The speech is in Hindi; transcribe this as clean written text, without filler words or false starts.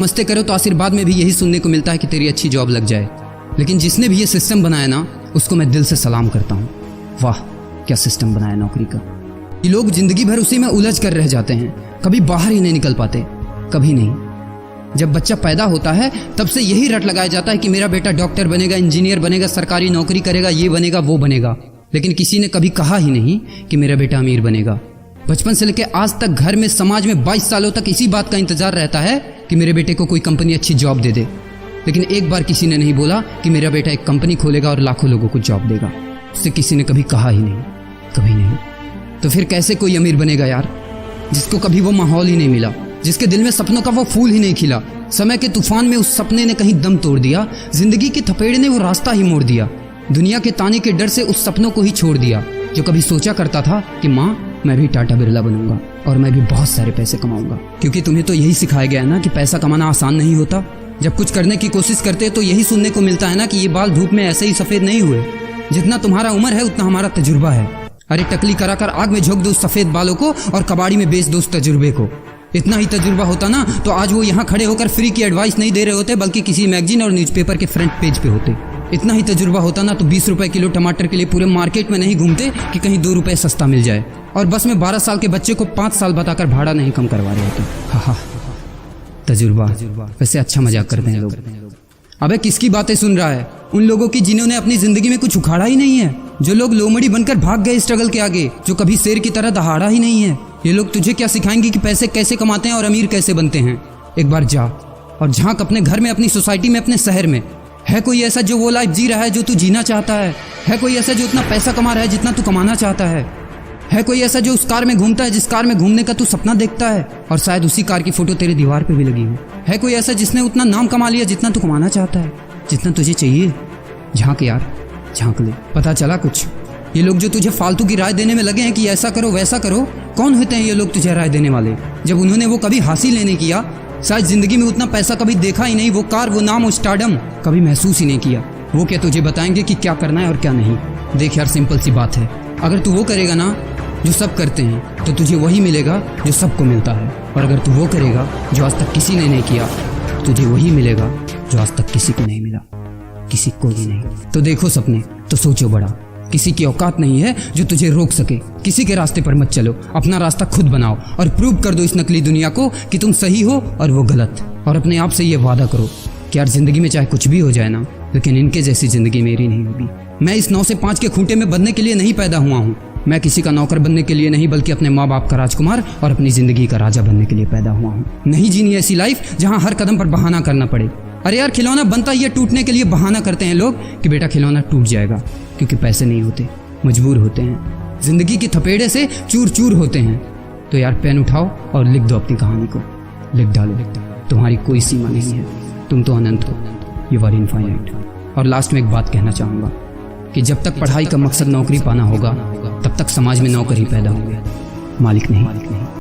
मस्ते करो तो आशीर्वाद में भी यही सुनने को मिलता है कि तेरी अच्छी जॉब लग जाए। लेकिन जिसने भी ये सिस्टम बनाया ना, उसको मैं दिल से सलाम करता हूँ। वाह क्या सिस्टम बनाया नौकरी का। ये लोग जिंदगी भर उसी में उलझ कर रह जाते हैं, कभी बाहर ही नहीं निकल पाते, कभी नहीं। जब बच्चा पैदा होता है तब से यही रट लगाया जाता है कि मेरा बेटा डॉक्टर बनेगा, इंजीनियर बनेगा, सरकारी नौकरी करेगा, ये बनेगा वो बनेगा। लेकिन किसी ने कभी कहा ही नहीं कि मेरा बेटा अमीर बनेगा। बचपन से लेकर आज तक घर में, समाज में 22 सालों तक इसी बात का इंतजार रहता है कि मेरे बेटे को कोई कंपनी अच्छी जॉब दे दे। लेकिन एक बार किसी ने नहीं बोला कि मेरा बेटा एक कंपनी खोलेगा और लाखों लोगों को जॉब देगा। उससे किसी ने कभी कहा ही नहीं, कभी नहीं। तो फिर कैसे कोई अमीर बनेगा यार, जिसको कभी वो माहौल ही नहीं मिला, जिसके दिल में सपनों का वो फूल ही नहीं खिला। समय के तूफान में उस सपने ने कहीं दम तोड़ दिया, जिंदगी के थपेड़े ने वो रास्ता ही मोड़ दिया, दुनिया के ताने के डर से उस सपनों को ही छोड़ दिया। जो कभी सोचा करता था कि माँ मैं भी टाटा बिरला बनूंगा और मैं भी बहुत सारे पैसे कमाऊंगा। क्योंकि तुम्हें तो यही सिखाया गया है ना कि पैसा कमाना आसान नहीं होता। जब कुछ करने की कोशिश करते तो यही सुनने को मिलता है ना कि ये बाल धूप में ऐसे ही सफेद नहीं हुए। जितना तुम्हारा उम्र है उतना हमारा तजुर्बा है। अरे टकली कराकर आग में झोंक दो उस सफेद बालों को और कबाड़ी में बेच दो उस तजुर्बे को। इतना ही तजुर्बा होता ना तो आज वो यहाँ खड़े होकर फ्री की एडवाइस नहीं दे रहे होते, बल्कि किसी मैगजीन और न्यूज़पेपर के फ्रंट पेज पे होते। इतना ही तजुर्बा होता ना तो 20 रुपए किलो टमाटर के लिए पूरे मार्केट में नहीं घूमते कि कहीं 2 रुपए सस्ता मिल जाए। और बस में 12 साल के बच्चे को 5 साल बताकर भाड़ा नहीं कम करवा रहे होते। हा तजुर्बा। वैसे अच्छा मजाक करते हैं लोग। अबे किसकी बातें सुन रहा है? उन लोगों की जिन्होंने अपनी जिंदगी में कुछ उखाड़ा ही नहीं है, जो लोग लोमड़ी बनकर भाग गए स्ट्रगल के आगे, जो कभी शेर की तरह दहाड़ा ही नहीं है। ये लोग तुझे क्या सिखाएंगे कि पैसे कैसे कमाते हैं और अमीर कैसे बनते हैं। एक बार जा और झांक अपने घर में, अपनी सोसाइटी में, अपने शहर में। है कोई ऐसा जो वो लाइफ जी रहा है जो तू जीना चाहता है? है कोई ऐसा जो उतना पैसा कमा रहा है जितना तू कमाना चाहता है? है कोई ऐसा जो उस कार में घूमता है जिस कार में घूमने का तू सपना देखता है और शायद उसी कार की फोटो तेरे दीवार पे भी लगी हो? है कोई ऐसा जिसने उतना नाम कमा लिया जितना तू कमाना चाहता है, जितना तुझे चाहिए? झांक यार, झांक ले, पता चला कुछ। ये लोग जो तुझे फालतू की राय देने में लगे हैं कि ऐसा करो वैसा करो, कौन होते हैं ये लोग तुझे राय देने वाले? जब उन्होंने वो कभी हासिल नहीं किया, शायद जिंदगी में उतना पैसा कभी देखा ही नहीं, वो कार, वो नाम, वो स्टारडम कभी महसूस ही नहीं किया, वो क्या तुझे बताएंगे कि क्या करना है और क्या नहीं? देख यार, सिंपल सी बात है, अगर तू वो करेगा ना जो सब करते हैं तो तुझे वही मिलेगा जो सबको मिलता है। और अगर तू वो करेगा जो आज तक किसी ने नहीं किया, तुझे वही मिलेगा जो आज तक किसी को नहीं मिला, किसी को भी नहीं। तो देखो सपने तो सोचो बड़ा। किसी की औकात नहीं है जो तुझे रोक सके। किसी के रास्ते पर मत चलो, अपना रास्ता खुद बनाओ और प्रूव कर दो इस नकली दुनिया को कि तुम सही हो और वो गलत। और अपने आप से ये वादा करो कि यार जिंदगी में चाहे कुछ भी हो जाए ना, लेकिन इनके जैसी जिंदगी मेरी नहीं होगी। मैं इस 9 से 5 के खूंटे में बंधने के लिए नहीं पैदा हुआ हूँ। मैं किसी का नौकर बनने के लिए नहीं, बल्कि अपने माँ बाप का राजकुमार और अपनी जिंदगी का राजा बनने के लिए पैदा हुआ हूँ। नहीं जीनी ऐसी लाइफ जहाँ हर कदम पर बहाना करना पड़े। अरे यार, खिलौना बनता ही है टूटने के लिए। बहाना करते हैं लोग कि बेटा खिलौना टूट जाएगा, क्योंकि पैसे नहीं होते, मजबूर होते हैं, जिंदगी की थपेड़े से चूर चूर होते हैं। तो यार पेन उठाओ और लिख दो अपनी कहानी को, लिख डालो। तुम्हारी कोई सीमा नहीं है, तुम तो अनंत हो, यू आर इनफाइनाइट। और लास्ट में एक बात कहना चाहूँगा कि जब तक पढ़ाई का मकसद नौकरी पाना होगा, तब तक समाज में नौकर ही पैदा होंगे, मालिक नहीं।